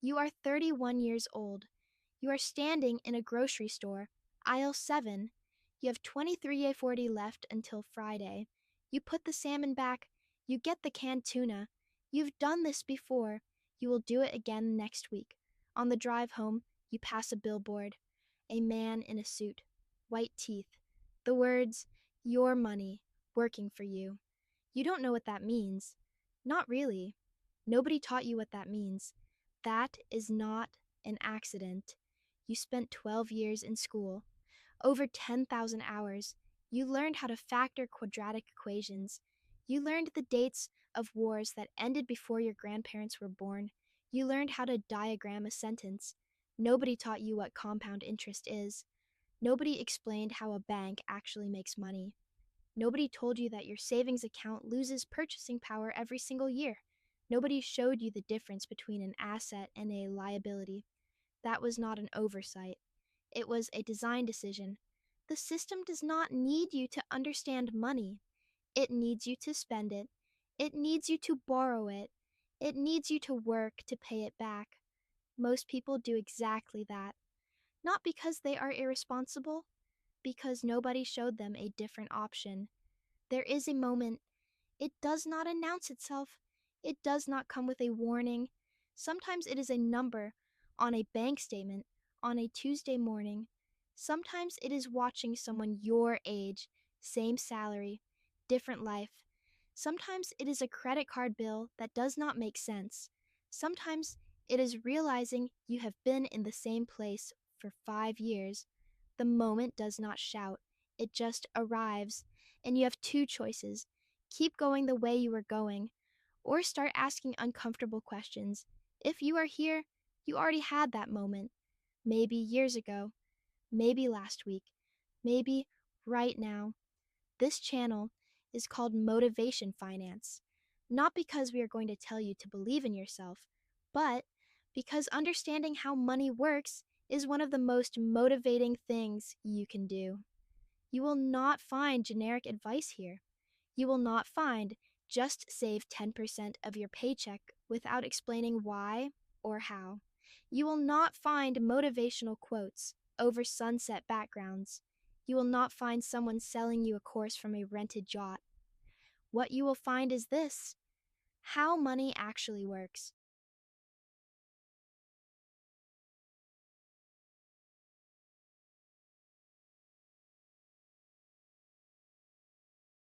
You are 31 years old. You are standing in a grocery store, aisle 7. You have 23.40 left until Friday. You put the salmon back. You get the canned tuna. You've done this before. You will do it again next week. On the drive home, you pass a billboard. A man in a suit, white teeth. The words, "Your money, working for you." You don't know what that means. Not really. Nobody taught you what that means. That is not an accident. You spent 12 years in school, over 10,000 hours. You learned how to factor quadratic equations. You learned the dates of wars that ended before your grandparents were born. You learned how to diagram a sentence. Nobody taught you what compound interest is. Nobody explained how a bank actually makes money. Nobody told you that your savings account loses purchasing power every single year. Nobody showed you the difference between an asset and a liability. That was not an oversight. It was a design decision. The system does not need you to understand money. It needs you to spend it. It needs you to borrow it. It needs you to work to pay it back. Most people do exactly that. Not because they are irresponsible, because nobody showed them a different option. There is a moment. It does not announce itself. It does not come with a warning. Sometimes it is a number on a bank statement on a Tuesday morning. Sometimes it is watching someone your age, same salary, different life. Sometimes it is a credit card bill that does not make sense. Sometimes it is realizing you have been in the same place for 5 years. The moment does not shout, it just arrives, and you have two choices: keep going the way you are going, or start asking uncomfortable questions. If you are here, you already had that moment. Maybe years ago, maybe last week, maybe right now. This channel is called Motivation Finance, not because we are going to tell you to believe in yourself, but because understanding how money works is one of the most motivating things you can do. You will not find generic advice here. You will not find just save 10% of your paycheck without explaining why or how. You will not find motivational quotes over sunset backgrounds. You will not find someone selling you a course from a rented yacht. What you will find is this: how money actually works.